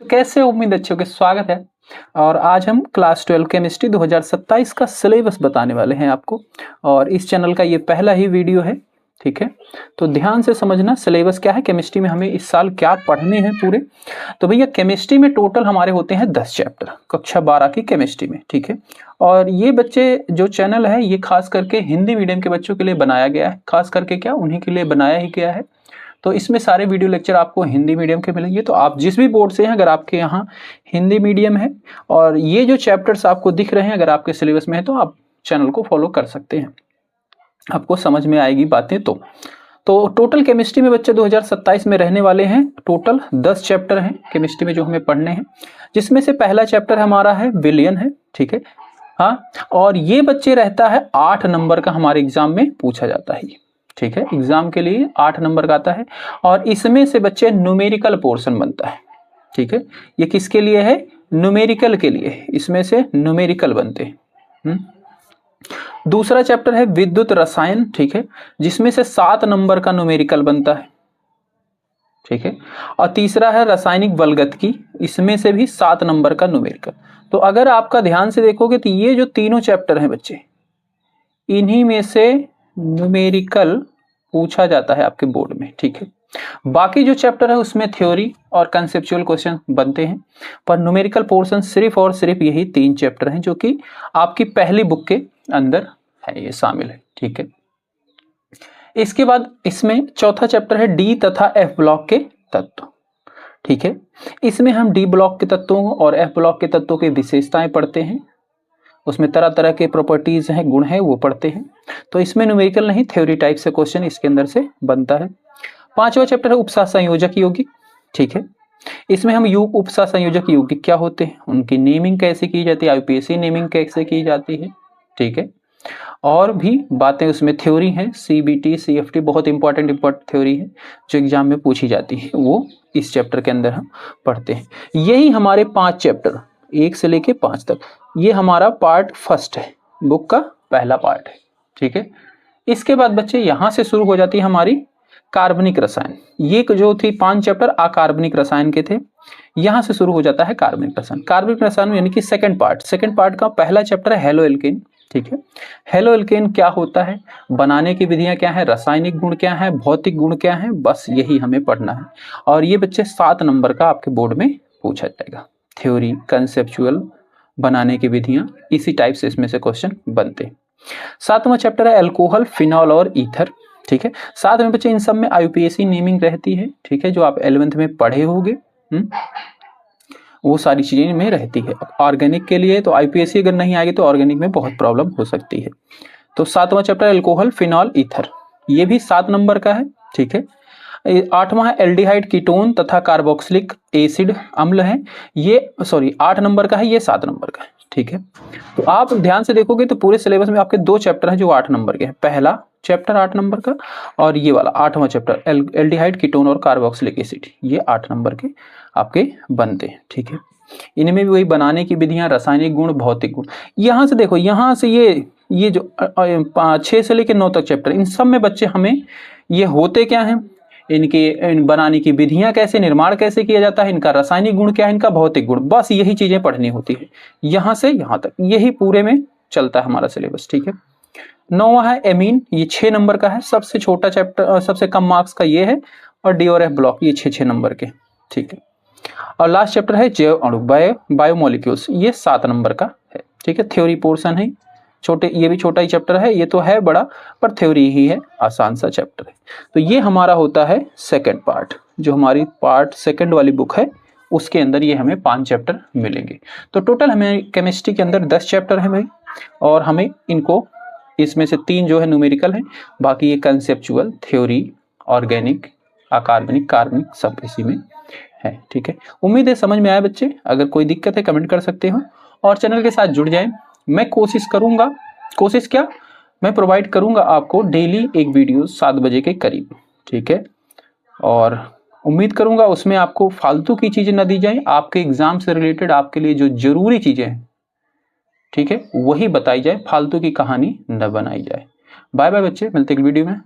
तो कैसे उम्मीद अच्छे के स्वागत है। और आज हम क्लास 12 केमिस्ट्री 2027 का सिलेबस बताने वाले हैं आपको। और इस चैनल का ये पहला ही वीडियो है, ठीक है। तो ध्यान से समझना सिलेबस क्या है, केमिस्ट्री में हमें इस साल क्या पढ़ने हैं पूरे। तो भैया केमिस्ट्री में टोटल हमारे होते हैं 10 चैप्टर कक्षा 12 की केमिस्ट्री में, ठीक है। और ये बच्चे जो चैनल है ये खास करके हिंदी मीडियम के बच्चों के लिए बनाया गया है, खास करके क्या उन्हीं के लिए बनाया ही गया है। तो इसमें सारे वीडियो लेक्चर आपको हिंदी मीडियम के मिलेंगे। तो आप जिस भी बोर्ड से हैं, अगर आपके यहाँ हिंदी मीडियम है और ये जो चैप्टर्स आपको दिख रहे हैं अगर आपके सिलेबस में है तो आप चैनल को फॉलो कर सकते हैं, आपको समझ में आएगी बातें। तो टोटल केमिस्ट्री में बच्चे 2027 में रहने वाले हैं। टोटल 10 चैप्टर हैं केमिस्ट्री में जो हमें पढ़ने हैं, जिसमें से पहला चैप्टर हमारा है विलयन है, ठीक है। हाँ, और ये बच्चे रहता है 8 नंबर का, हमारे एग्जाम में पूछा जाता है, ठीक है। एग्जाम के लिए 8 नंबर का आता है और इसमें से बच्चे न्यूमेरिकल पोर्शन बनता है, ठीक है। ये किसके लिए है? न्यूमेरिकल के लिए, इसमें से न्यूमेरिकल बनते हैं। दूसरा चैप्टर है विद्युत रसायन, ठीक है, जिसमें से 7 नंबर का न्यूमेरिकल बनता है, ठीक है। और तीसरा है रासायनिक बलगतिकी, इसमें से भी 7 नंबर का न्यूमेरिकल। तो अगर आपका ध्यान से देखोगे तो ये जो तीनों चैप्टर हैं बच्चे, इन्हीं में से न्यूमेरिकल पूछा जाता है आपके बोर्ड में, ठीक है। बाकी जो चैप्टर है उसमें थ्योरी और कंसेप्चुअल क्वेश्चन बनते हैं, पर न्यूमेरिकल पोर्शन सिर्फ और सिर्फ यही 3 चैप्टर हैं जो कि आपकी पहली बुक के अंदर है, ये शामिल है, ठीक है। इसके बाद इसमें चौथा चैप्टर है डी तथा एफ ब्लॉक के तत्व, ठीक है। इसमें हम डी ब्लॉक के तत्वों और एफ ब्लॉक के तत्वों की विशेषताएं पढ़ते हैं, उसमें तरह तरह के प्रॉपर्टीज हैं, गुण हैं, वो पढ़ते हैं। तो इसमें न्यूमेरिकल नहीं, थ्योरी टाइप से क्वेश्चन इसके अंदर से बनता है। पांचवा चैप्टर है उपसा संयोजक यौगिक, ठीक है। इसमें हम उपसा संयोजक यौगिक क्या होते हैं, उनकी नेमिंग कैसे की जाती है, आईयूपीएसी नेमिंग कैसे की जाती है, ठीक है। और भी बातें उसमें थ्योरी हैं, सीबीटी सीएफटी बहुत इंपॉर्टेंट थ्योरी है जो एग्जाम में पूछी जाती है, वो इस चैप्टर के अंदर हम पढ़ते हैं। यही हमारे 5 चैप्टर 1 से लेके 5 तक, ये हमारा पार्ट फर्स्ट है, बुक का पहला पार्ट है, ठीक है। इसके बाद बच्चे यहां से शुरू हो जाती है हमारी कार्बनिक रसायन। ये जो थी 5 चैप्टर अकार्बनिक रसायन के थे, यहां से शुरू हो जाता है कार्बनिक रसायन। कार्बनिक रसायन यानी कि सेकंड पार्ट का पहला चैप्टर है हेलो एल्केन, ठीक है। हेलो एल्केन क्या होता है, बनाने की विधियां क्या है, रासायनिक गुण क्या है, भौतिक गुण क्या है, बस यही हमें पढ़ना है। और ये बच्चे 7 नंबर का आपके बोर्ड में पूछा जाएगा। थ्योरी, कंसेप्चुअल, बनाने की विधियां, इसी टाइप से इसमें से क्वेश्चन बनते हैं। 7वां चैप्टर है अल्कोहल, फिनॉल और ईथर, ठीक है। साथ में बच्चे इन सब में आईयूपीएसी नेमिंग रहती है, ठीक है, जो आप 11th में पढ़े होंगे, वो सारी चीजें में रहती है। ऑर्गेनिक के लिए तो आईयूपीएसी अगर नहीं आएगी तो ऑर्गेनिक में बहुत प्रॉब्लम हो सकती है। तो 7वां चैप्टर अल्कोहल, फिनॉल, ईथर, ये भी 7 नंबर का है, ठीक है। 8वां है एल्डिहाइड, कीटोन तथा कार्बोक्सिलिक एसिड अम्ल है, ये 8 नंबर का है, ये 7 नंबर का है, ठीक है। तो आप ध्यान से देखोगे तो पूरे सिलेबस में आपके 2 चैप्टर हैं जो 8 नंबर के हैं। पहला चैप्टर 8 नंबर का और ये वाला 8वां चैप्टर एल्डिहाइड, कीटोन और कार्बोक्सिलिक एसिड, ये 8 नंबर के आपके बनते हैं, ठीक है। इनमें भी वही बनाने की विधियां, रासायनिक गुण, भौतिक गुण। यहां से देखो, यहां से ये जो 6 से लेकर 9 तक चैप्टर, इन सब में बच्चे हमें ये होते क्या हैं, इनके बनाने की विधियां कैसे, निर्माण कैसे किया जाता है, इनका रासायनिक गुण क्या है, इनका भौतिक गुण, बस यही चीजें पढ़नी होती है यहां से यहां तक, यही पूरे में चलता है हमारा सिलेबस, ठीक है। 9वां है एमीन, ये 6 नंबर का है, सबसे छोटा चैप्टर, सबसे कम मार्क्स का ये है। और डी और एफ ब्लॉक ये 6 नंबर के, ठीक है। और लास्ट चैप्टर है जैव अणु, बायोमोलिक्यूल्स, ये 7 नंबर का है, ठीक है। थ्योरी पोर्शन है, छोटे, ये भी छोटा ही चैप्टर है, ये तो है बड़ा पर थ्योरी ही है, आसान सा चैप्टर है। तो ये हमारा होता है सेकंड पार्ट, जो हमारी पार्ट सेकंड वाली बुक है उसके अंदर ये हमें 5 चैप्टर मिलेंगे। तो टोटल हमें केमिस्ट्री के अंदर 10 चैप्टर है भाई, और हमें इनको, इसमें से 3 जो है न्यूमेरिकल है, बाकी ये कंसेप्चुअल, थ्योरी, ऑर्गेनिक, अकार्बनिक, कार्बनिक, सब इसी में है, ठीक है। उम्मीद है समझ में आया बच्चे। अगर कोई दिक्कत है कमेंट कर सकते हो और चैनल के साथ जुड़ जाएं। मैं कोशिश करूंगा, कोशिश क्या, मैं प्रोवाइड करूंगा आपको डेली एक वीडियो 7 बजे के करीब, ठीक है। और उम्मीद करूंगा उसमें आपको फालतू की चीजें न दी जाए, आपके एग्जाम से रिलेटेड आपके लिए जो जरूरी चीजें हैं, ठीक है, वही बताई जाए, फालतू की कहानी न बनाई जाए। बाय बाय बच्चे, मिलते हैं वीडियो में।